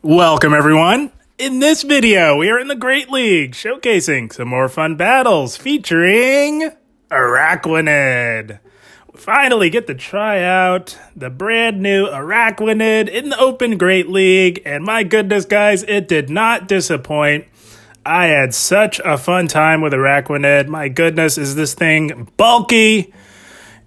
Welcome everyone! In this video, we are in the Great League, showcasing some more fun battles featuring Araquanid. We finally get to try out the brand new Araquanid in the Open Great League, and my goodness guys, it did not disappoint. I had such a fun time with Araquanid. My goodness, is this thing bulky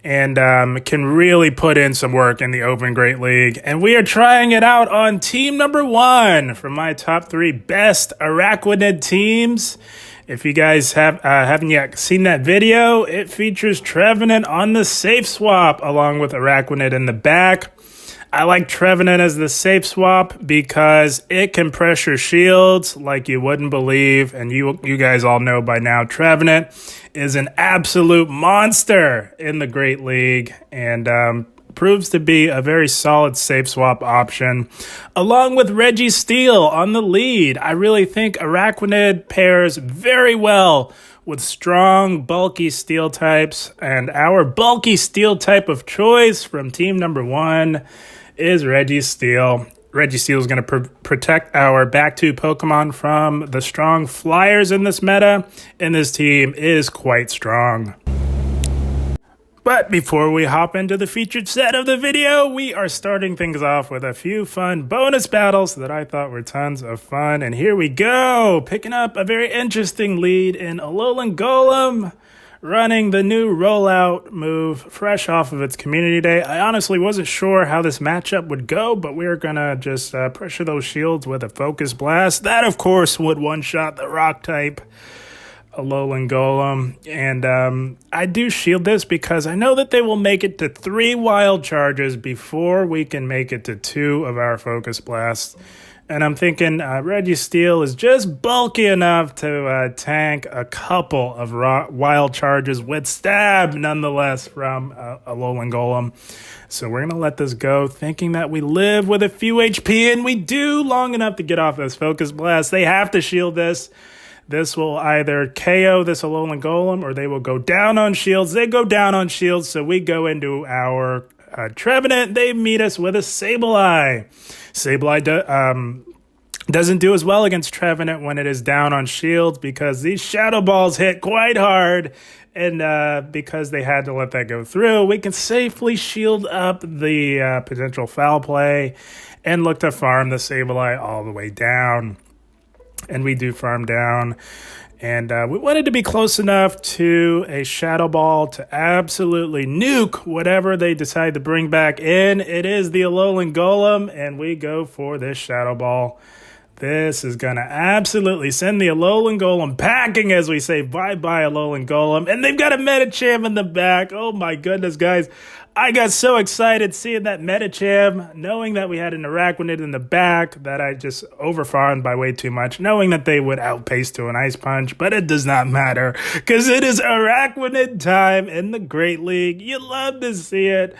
and can really put in some work in the Open Great League. And we are trying it out on team number 1 from my top 3 best Araquanid teams. If you guys haven't yet seen that video, it features Trevenant on the safe swap along with Araquanid in the back. I like Trevenant as the safe swap because it can pressure shields like you wouldn't believe. And you guys all know by now, Trevenant is an absolute monster in the Great League and proves to be a very solid safe swap option. Along with Registeel on the lead, I really think Araquanid pairs very well with strong, bulky steel types. And our bulky steel type of choice from team number 1 is Registeel. Registeel is going to protect our back 2 Pokemon from the strong flyers in this meta, and this team is quite strong. But before we hop into the featured set of the video, we are starting things off with a few fun bonus battles that I thought were tons of fun. And here we go, picking up a very interesting lead in Alolan Golem, running the new rollout move fresh off of its community day. I honestly wasn't sure how this matchup would go, but we're gonna just pressure those shields with a focus blast. That, of course, would one-shot the rock type Alolan Golem. And I do shield this because I know that they will make it to 3 wild charges before we can make it to 2 of our focus blasts. And I'm thinking Registeel is just bulky enough to tank a couple of wild charges with stab, nonetheless, from Alolan Golem. So we're going to let this go, thinking that we live with a few HP, and we do long enough to get off this Focus Blast. They have to shield this. This will either KO this Alolan Golem, or they will go down on shields. They go down on shields, so we go into our Trevenant. They meet us with a Sableye. Sableye doesn't do as well against Trevenant when it is down on shields because these Shadow Balls hit quite hard, and because they had to let that go through, we can safely shield up the potential foul play and look to farm the Sableye all the way down. And we do farm down. And we wanted to be close enough to a Shadow Ball to absolutely nuke whatever they decide to bring back in. It is the Alolan Golem, and we go for this Shadow Ball. This is going to absolutely send the Alolan Golem packing as we say bye-bye Alolan Golem. And they've got a Medicham in the back. Oh my goodness, guys. I got so excited seeing that Medicham, knowing that we had an Araquanid in the back that I just overfarmed by way too much, knowing that they would outpace to an Ice Punch, but it does not matter because it is Araquanid time in the Great League. You love to see it.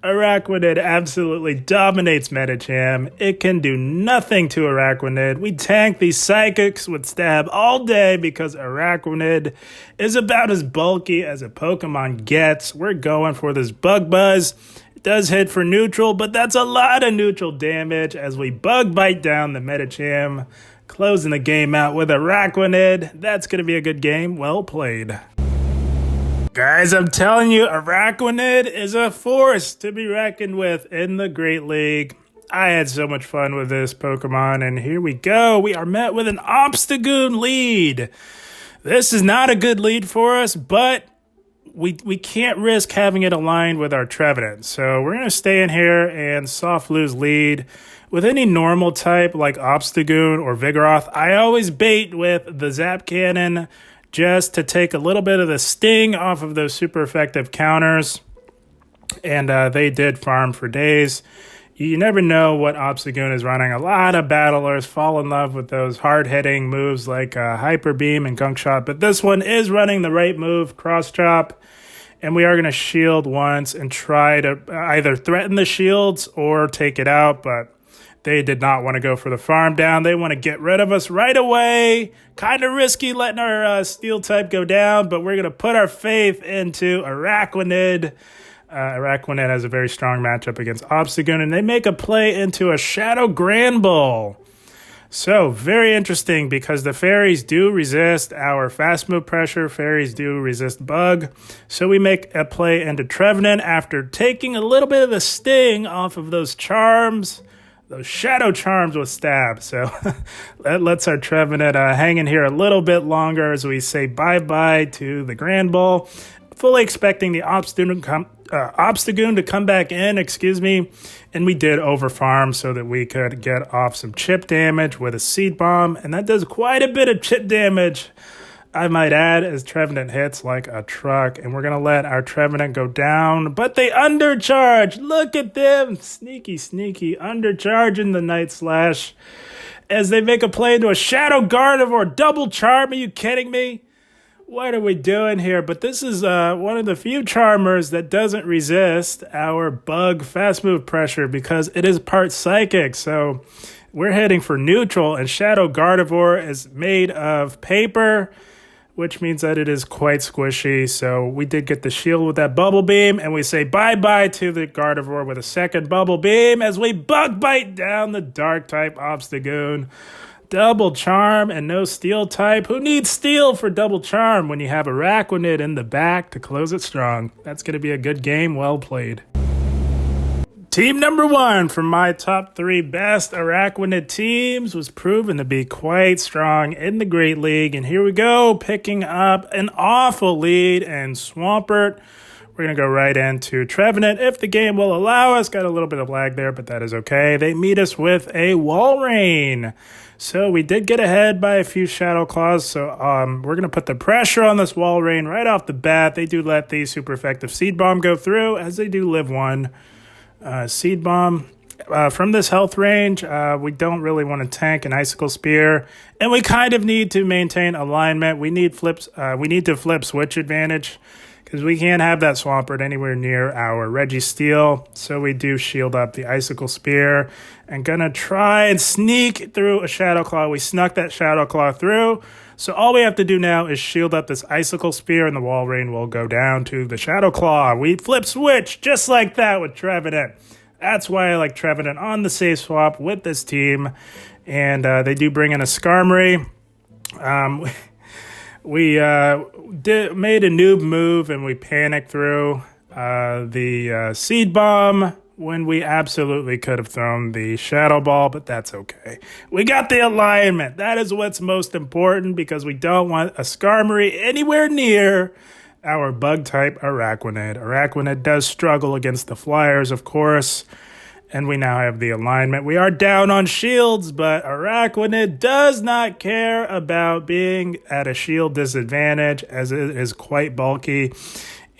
Araquanid absolutely dominates Medicham. It can do nothing to Araquanid. We tank these Psychics with stab all day because Araquanid is about as bulky as a Pokemon gets. We're going for this Bug Buzz. It does hit for neutral, but that's a lot of neutral damage as we Bug Bite down the Medicham, closing the game out with Araquanid. That's going to be a good game. Well played. Guys, I'm telling you, Araquanid is a force to be reckoned with in the Great League. I had so much fun with this Pokemon, and here we go. We are met with an Obstagoon lead. This is not a good lead for us, but we can't risk having it aligned with our Trevenant. So we're going to stay in here and soft lose lead. With any normal type like Obstagoon or Vigoroth, I always bait with the Zap Cannon, just to take a little bit of the sting off of those super effective counters. And they did farm for days. You never know what Obstagoon is running. A lot of battlers fall in love with those hard-hitting moves like Hyper Beam and Gunk Shot. But this one is running the right move, Cross Chop. And we are going to shield once and try to either threaten the shields or take it out. But they did not want to go for the farm down. They want to get rid of us right away. Kind of risky letting our steel type go down, but we're going to put our faith into Araquanid. Araquanid has a very strong matchup against Obstagoon, and they make a play into a Shadow Granbull. So, very interesting because the fairies do resist our fast move pressure. Fairies do resist bug. So we make a play into Trevenant after taking a little bit of the sting off of those charms, those shadow charms with stab. So that lets our Trevenant hang in here a little bit longer as we say bye-bye to the Grand Bull. Fully expecting the Obstagoon to come back in, and we did overfarm so that we could get off some chip damage with a Seed Bomb, and that does quite a bit of chip damage, I might add, as Trevenant hits like a truck, and we're going to let our Trevenant go down, but they undercharge. Look at them, sneaky, undercharging the Night Slash as they make a play into a Shadow Gardevoir double charm. Are you kidding me? What are we doing here? But this is one of the few Charmers that doesn't resist our bug fast move pressure because it is part psychic. So we're heading for neutral, and Shadow Gardevoir is made of paper, which means that it is quite squishy. So we did get the shield with that Bubble Beam, and we say bye-bye to the Gardevoir with a second Bubble Beam as we bug bite down the dark type Obstagoon. Double charm and no steel type. Who needs steel for double charm when you have Araquanid in the back to close it strong? That's going to be a good game. Well played. Team number 1 from my top 3 best Araquanid teams was proven to be quite strong in the Great League. And here we go, picking up an awful lead in Swampert. We're going to go right into Trevenant if the game will allow us. Got a little bit of lag there, but that is okay. They meet us with a Walrein. So we did get ahead by a few Shadow Claws, so we're going to put the pressure on this Walrein right off the bat. They do let the super effective Seed Bomb go through, as they do live one. Seed Bomb. From this health range, we don't really want to tank an Icicle Spear, and we kind of need to maintain alignment. We need to flip switch advantage, because we can't have that Swampert anywhere near our Registeel. So we do shield up the Icicle Spear and gonna try and sneak through a Shadow Claw. We snuck that Shadow Claw through. So all we have to do now is shield up this Icicle Spear, and the Walrein will go down to the Shadow Claw. We flip switch just like that with Trevenant. That's why I like Trevenant on the safe swap with this team. And they do bring in a Skarmory. We made a noob move, and we panicked through the Seed Bomb when we absolutely could have thrown the Shadow Ball, but that's okay. We got the alignment. That is what's most important, because we don't want a Skarmory anywhere near our bug-type Araquanid. Araquanid does struggle against the Flyers, of course, and we now have the alignment. We are down on shields, but Araquanid does not care about being at a shield disadvantage, as it is quite bulky.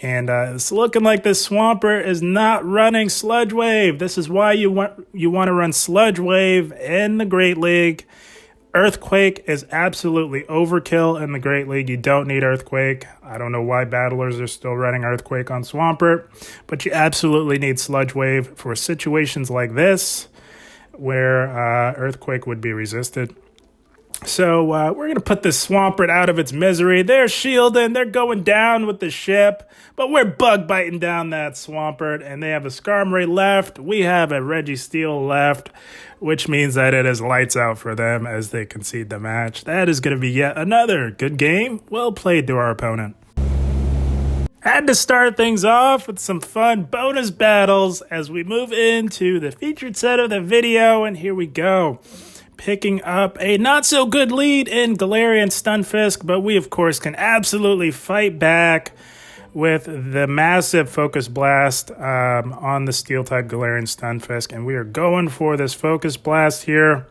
And it's looking like this Swampert is not running Sludge Wave. This is why you want to run Sludge Wave in the Great League. Earthquake is absolutely overkill in the Great League. You don't need Earthquake. I don't know why battlers are still running Earthquake on Swampert, but you absolutely need Sludge Wave for situations like this, where Earthquake would be resisted. So we're going to put this Swampert out of its misery. They're shielding. They're going down with the ship. But we're bug biting down that Swampert. And they have a Skarmory left. We have a Registeel left, which means that it is lights out for them as they concede the match. That is going to be yet another good game. Well played to our opponent. Had to start things off with some fun bonus battles as we move into the featured set of the video. And here we go. Picking up a not-so-good lead in Galarian Stunfisk, but we, of course, can absolutely fight back with the massive Focus Blast on the Steel-type Galarian Stunfisk, and we are going for this Focus Blast here.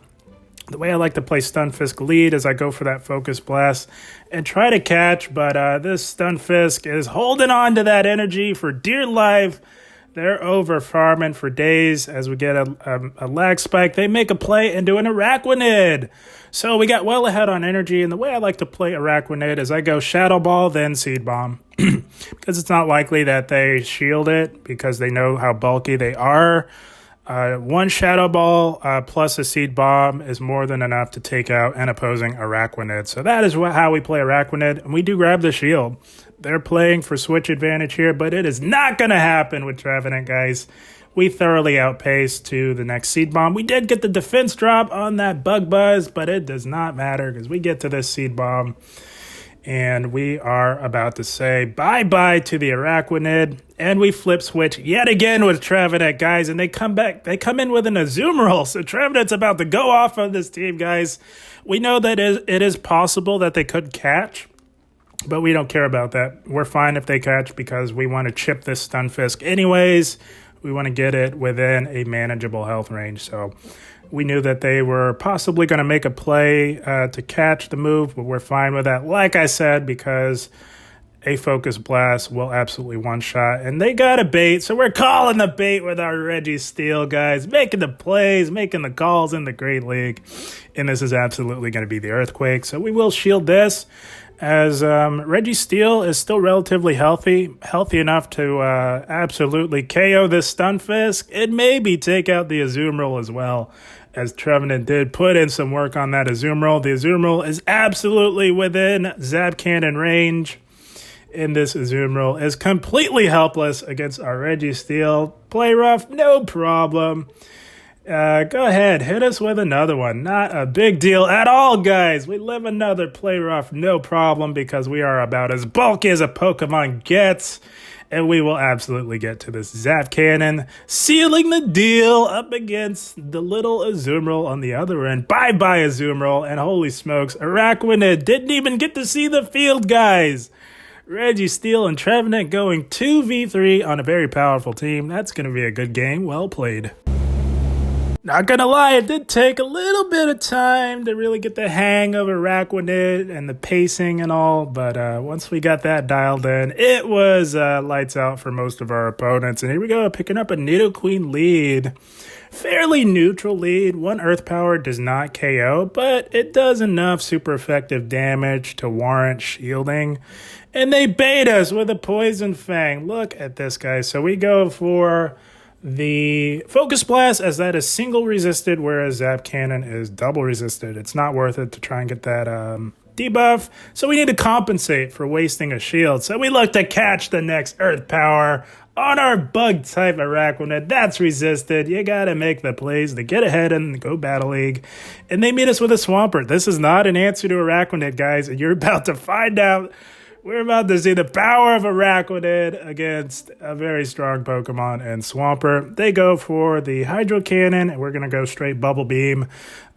The way I like to play Stunfisk lead is I go for that Focus Blast and try to catch, but this Stunfisk is holding on to that energy for dear life. They're over farming for days as we get a lag spike. They make a play into an Araquanid. So we got well ahead on energy. And the way I like to play Araquanid is I go Shadow Ball, then Seed Bomb. Because it's not likely that they shield it because they know how bulky they are. One Shadow Ball plus a Seed Bomb is more than enough to take out an opposing Araquanid. So that is how we play Araquanid. And we do grab the shield. They're playing for switch advantage here, but it is not going to happen with Trevenant, guys. we thoroughly outpaced to the next Seed Bomb. We did get the defense drop on that Bug Buzz, but it does not matter because we get to this Seed Bomb. And we are about to say bye-bye to the Araquanid. And we flip switch yet again with Trevenant, guys. And they come back. They come in with an Azumarill. So Trevenant's about to go off on this team, guys. We know that it is possible that they could catch. But we don't care about that. We're fine if they catch because we want to chip this Stunfisk anyways. We want to get it within a manageable health range. So we knew that they were possibly going to make a play to catch the move, but we're fine with that. Like I said, because a Focus Blast will absolutely one-shot. And they got a bait, so we're calling the bait with our Registeel, guys. Making the plays, making the calls in the Great League. And this is absolutely going to be the Earthquake. So we will shield this, as Registeel is still relatively healthy enough to absolutely KO this Stunfisk and maybe take out the Azumarill as well, as Trevenant did put in some work on that Azumarill. The Azumarill is absolutely within Zap Cannon range, and this Azumarill is completely helpless against our Registeel. Play rough, no problem. Go ahead, hit us with another one. Not a big deal at all, guys. We live another play rough, no problem, because we are about as bulky as a Pokemon gets. And we will absolutely get to this Zap Cannon, sealing the deal up against the little Azumarill on the other end. Bye-bye, Azumarill. And holy smokes, Araquanid didn't even get to see the field, guys. Registeel and Trevenant going 2v3 on a very powerful team. That's going to be a good game. Well played. Not gonna lie, it did take a little bit of time to really get the hang of Araquanid and the pacing and all, but once we got that dialed in, it was lights out for most of our opponents. And here we go, picking up a Nidoqueen lead. Fairly neutral lead. One Earth Power does not KO, but it does enough super effective damage to warrant shielding. And they bait us with a Poison Fang. Look at this, guys. So we go for the Focus Blast, as that is single resisted, whereas Zap Cannon is double resisted. It's not worth it to try and get that debuff, so we need to compensate for wasting a shield. So we look to catch the next Earth Power on our bug type Araquanid. That's resisted. You gotta make the plays to get ahead and go Battle League. And they meet us with a Swampert. This is not an answer to Araquanid, guys, and you're about to find out. We're about to see the power of Araquanid against a very strong Pokemon and Swampert. They go for the Hydro Cannon, and we're going to go straight Bubble Beam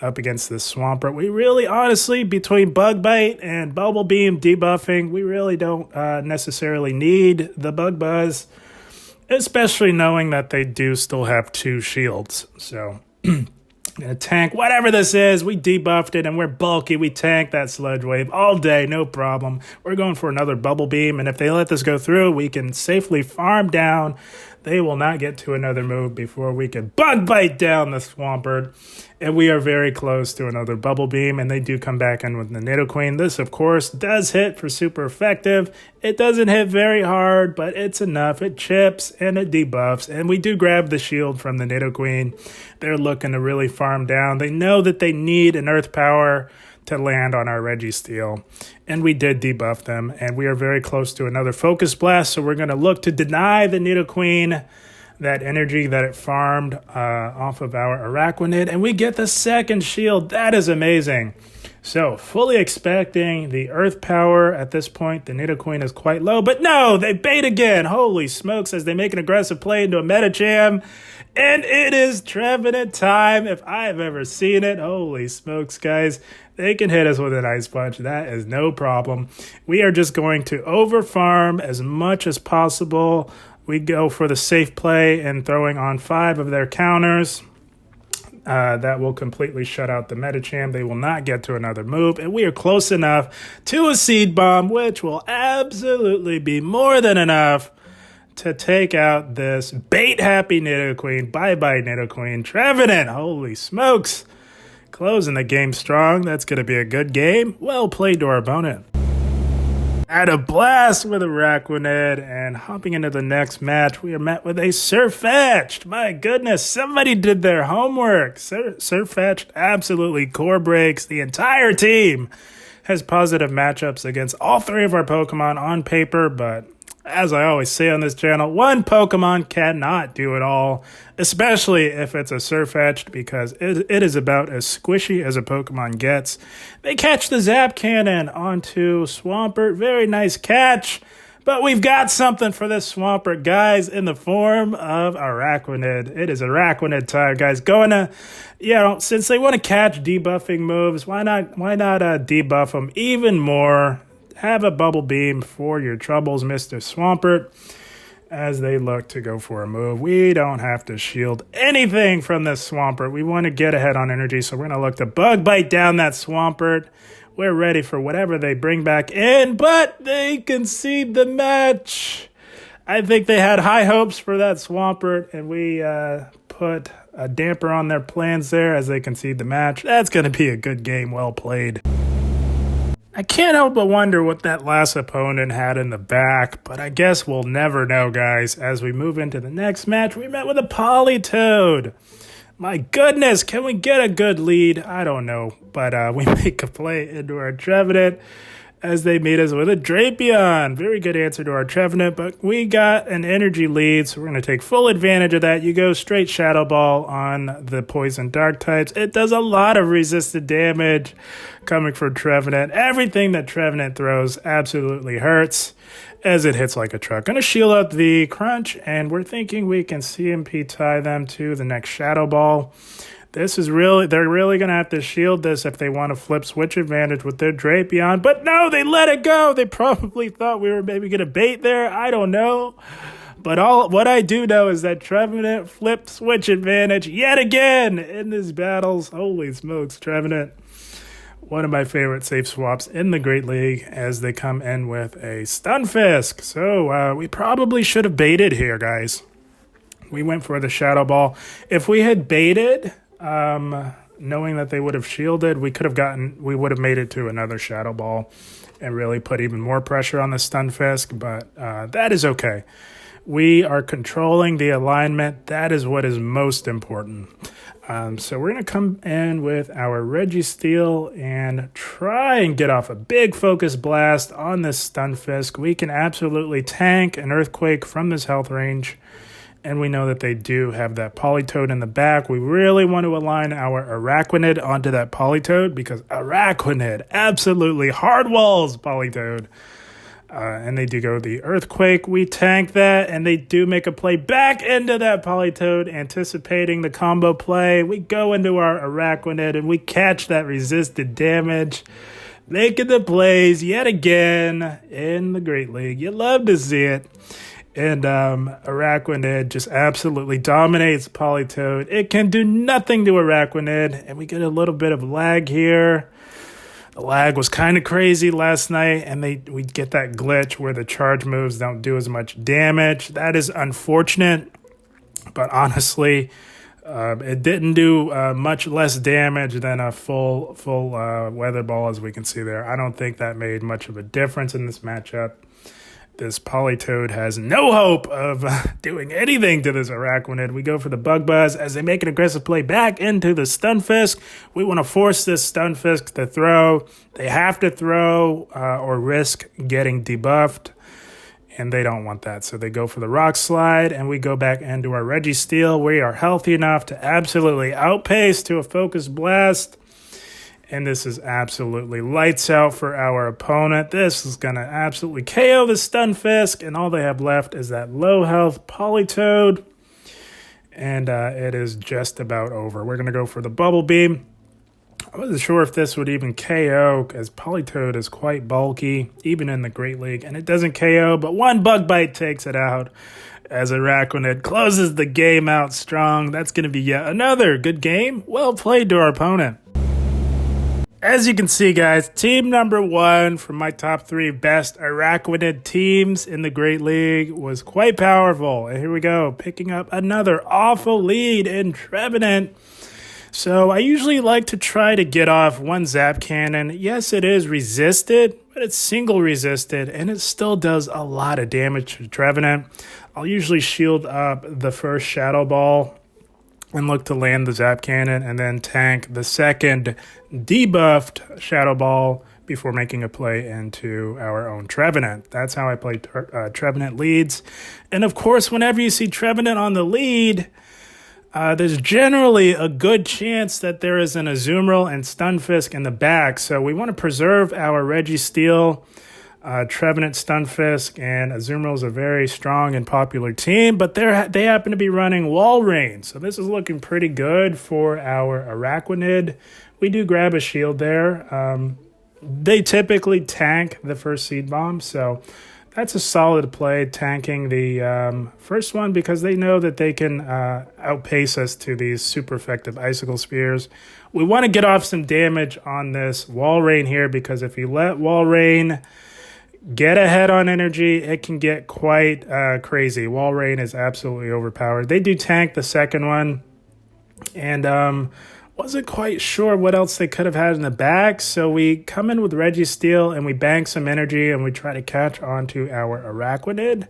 up against this Swampert. We really, honestly, between Bug Bite and Bubble Beam debuffing, we really don't necessarily need the Bug Buzz, especially knowing that they do still have 2 shields. So gonna tank whatever this is. We debuffed it and we're bulky. We tank that Sludge Wave all day, no problem. We're going for another Bubble Beam, and if they let this go through, we can safely farm down. They will not get to another move before we can Bug Bite down the Swampert. And we are very close to another Bubble Beam, and they do come back in with the Nidoqueen. This, of course, does hit for super effective. It doesn't hit very hard, but it's enough. It chips and it debuffs, and we do grab the shield from the Nidoqueen. They're looking to really farm down. They know that they need an Earth Power to land on our Registeel, and we did debuff them, and we are very close to another Focus Blast, so we're going to look to deny the Nidoqueen that energy that it farmed off of our Araquanid, and we get the second shield. That is amazing. So, fully expecting the Earth Power at this point. The Nidoqueen is quite low, but no, they bait again. Holy smokes, as they make an aggressive play into a Medicham. And it is Trevenant time, if I have ever seen it. Holy smokes, guys. They can hit us with an Ice Punch. That is no problem. We are just going to overfarm as much as possible. We go for the safe play and throwing on 5 of their counters. That will completely shut out the Medicham. They will not get to another move. And we are close enough to a Seed Bomb, which will absolutely be more than enough to take out this bait-happy Nidoqueen. Bye-bye, Nidoqueen. Trevenant, holy smokes. Closing the game strong. That's going to be a good game. Well played to our opponent. Had a blast with Araquanid, and hopping into the next match, we are met with a Sirfetch'd. My goodness, somebody did their homework. Sirfetch'd absolutely core breaks the entire team. Has positive matchups against all 3 of our Pokemon on paper, but As I always say on this channel, one Pokemon cannot do it all, especially if it's a Sirfetch'd, because it is about as squishy as a Pokemon gets. They catch the Zap Cannon onto Swampert. Very nice catch. But we've got something for this Swampert, guys, in the form of Araquanid. It is Araquanid time, guys. Going to, since they want to catch debuffing moves, why not debuff them even more? Have a Bubble Beam for your troubles, Mr. Swampert, as they look to go for a move. We don't have to shield anything from this Swampert. We want to get ahead on energy, so we're going to look to Bug Bite down that Swampert. We're ready for whatever they bring back in, but they concede the match. I think they had high hopes for that Swampert, and we put a damper on their plans there as they concede the match. That's going to be a good game, well played. I can't help but wonder what that last opponent had in the back, but I guess we'll never know, guys. As we move into the next match, we met with a Politoed. My goodness, can we get a good lead? I don't know, but we make a play into our Trevenant as they meet us with a Drapion. Very good answer to our Trevenant, but we got an energy lead, so we're going to take full advantage of that. You go straight Shadow Ball on the Poison Dark types. It does a lot of resisted damage coming from Trevenant. Everything that Trevenant throws absolutely hurts as it hits like a truck. Going to shield up the Crunch, and we're thinking we can CMP tie them to the next Shadow Ball. They're really going to have to shield this if they want to flip switch advantage with their Drapion. But no, they let it go. They probably thought we were maybe going to bait there. I don't know. But what I do know is that Trevenant flipped switch advantage yet again in these battles. Holy smokes, Trevenant. One of my favorite safe swaps in the Great League as they come in with a Stunfisk. So we probably should have baited here, guys. We went for the Shadow Ball. If we had baited, knowing that they would have shielded, we would have made it to another Shadow Ball and really put even more pressure on the Stunfisk, but that is okay. We are controlling the alignment. That is what is most important. So we're going to come in with our Registeel and try and get off a big focus blast on this Stunfisk. We can absolutely tank an Earthquake from this health range, and we know that they do have that Politoed in the back. We really want to align our Araquanid onto that Politoed because Araquanid absolutely hard walls Politoed. And they do go the Earthquake. We tank that, and they do make a play back into that Politoed, anticipating the combo play. We go into our Araquanid, and we catch that resisted damage, making the plays yet again in the Great League. You love to see it. And Araquanid just absolutely dominates Politoed. It can do nothing to Araquanid, and we get a little bit of lag here. The lag was kind of crazy last night, and we get that glitch where the charge moves don't do as much damage. That is unfortunate, but honestly, it didn't do much less damage than a full Weather Ball, as we can see there. I don't think that made much of a difference in this matchup. This Politoed has no hope of doing anything to this Araquanid. We go for the Bug Buzz as they make an aggressive play back into the Stunfisk. We want to force this Stunfisk to throw. They have to throw or risk getting debuffed, and they don't want that. So they go for the Rock Slide, and we go back into our Registeel. We are healthy enough to absolutely outpace to a Focus Blast. And this is absolutely lights out for our opponent. This is going to absolutely KO the Stunfisk, and all they have left is that low health Politoed. And it is just about over. We're going to go for the Bubble Beam. I wasn't sure if this would even KO, as Politoed is quite bulky, even in the Great League. And it doesn't KO, but one Bug Bite takes it out as Araquanid closes the game out strong. That's going to be yet another good game. Well played to our opponent. As you can see, guys, team number one from my top three best Araquanid teams in the Great League was quite powerful. And here we go, picking up another awful lead in Trevenant. So I usually like to try to get off one Zap Cannon. Yes, it is resisted, but it's single resisted, and it still does a lot of damage to Trevenant. I'll usually shield up the first Shadow Ball and look to land the Zap Cannon, and then tank the second debuffed Shadow Ball before making a play into our own Trevenant. That's how I play Trevenant leads. And of course, whenever you see Trevenant on the lead, there's generally a good chance that there is an Azumarill and Stunfisk in the back. So we want to preserve our Registeel, Trevenant, Stunfisk, and Azumarill is a very strong and popular team, but they happen to be running Walrein. So this is looking pretty good for our Araquanid. We do grab a shield there. They typically tank the first Seed Bomb, so that's a solid play, tanking the first one because they know that they can outpace us to these super effective Icicle Spears. We want to get off some damage on this Walrein here because if you let Walrein get ahead on energy, it can get quite crazy. Walrein is absolutely overpowered. They do tank the second one, and wasn't quite sure what else they could have had in the back, so we come in with Registeel and we bank some energy and we try to catch onto our Araquanid,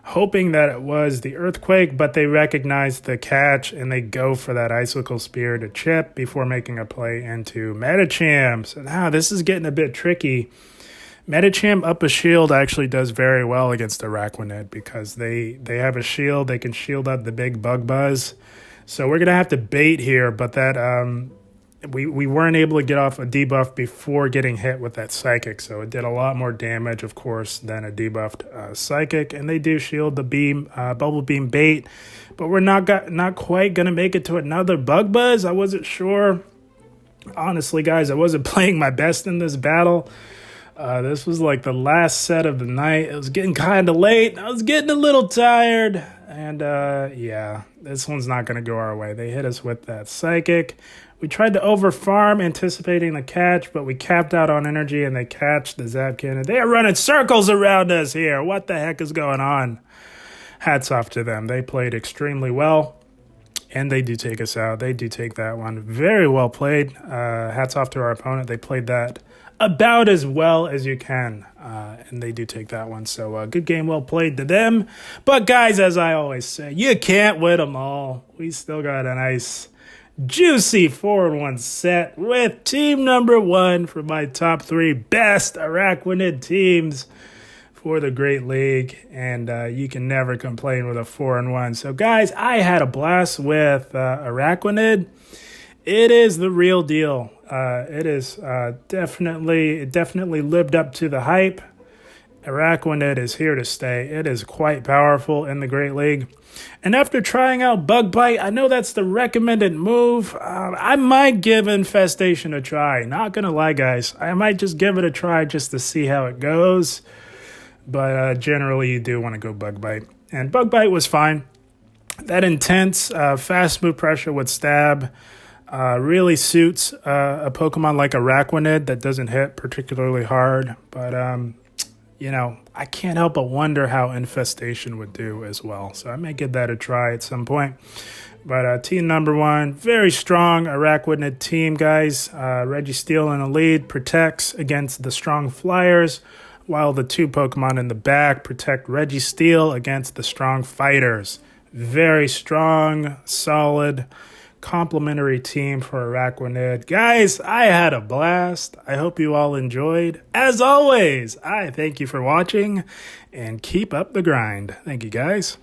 hoping that it was the Earthquake, but they recognize the catch and they go for that Icicle Spear to chip before making a play into Medicham. So now this is getting a bit tricky. Medicham up a shield actually does very well against Araquanid because they have a shield. They can shield up the big Bug Buzz. So we're going to have to bait here, but that we weren't able to get off a debuff before getting hit with that Psychic. So it did a lot more damage, of course, than a debuffed Psychic. And they do shield the beam, Bubble Beam bait, but we're not quite going to make it to another Bug Buzz. I wasn't sure. Honestly, guys, I wasn't playing my best in this battle. This was like the last set of the night. It was getting kind of late. I was getting a little tired. And yeah, this one's not going to go our way. They hit us with that Psychic. We tried to overfarm, anticipating the catch, but we capped out on energy, and they catch the Zap Cannon. They are running circles around us here. What the heck is going on? Hats off to them. They played extremely well, and they do take us out. They do take that one. Very well played. Hats off to our opponent. They played that about as well as you can, and they do take that one. So good game, well played to them. But guys, as I always say, you can't win them all. We still got a nice juicy 4-in-1 set with team number 1 for my top 3 best Araquanid teams for the Great League, and you can never complain with a 4-in-1. So guys, I had a blast with Araquanid. It is the real deal. It is definitely lived up to the hype. Araquanid is here to stay. It is quite powerful in the Great League. And after trying out Bug Bite, I know that's the recommended move. I might give Infestation a try. Not going to lie, guys. I might just give it a try just to see how it goes. But generally, you do want to go Bug Bite. And Bug Bite was fine. That intense, fast move pressure with Stab really suits a Pokemon like Araquanid that doesn't hit particularly hard. But, you know, I can't help but wonder how Infestation would do as well. So I may give that a try at some point. But team number 1, very strong Araquanid team, guys. Registeel in the lead protects against the strong Flyers, while the 2 Pokemon in the back protect Registeel against the strong Fighters. Very strong, solid, complimentary team for Araquanid. Guys, I had a blast. I hope you all enjoyed. As always, I thank you for watching, and keep up the grind. Thank you, guys.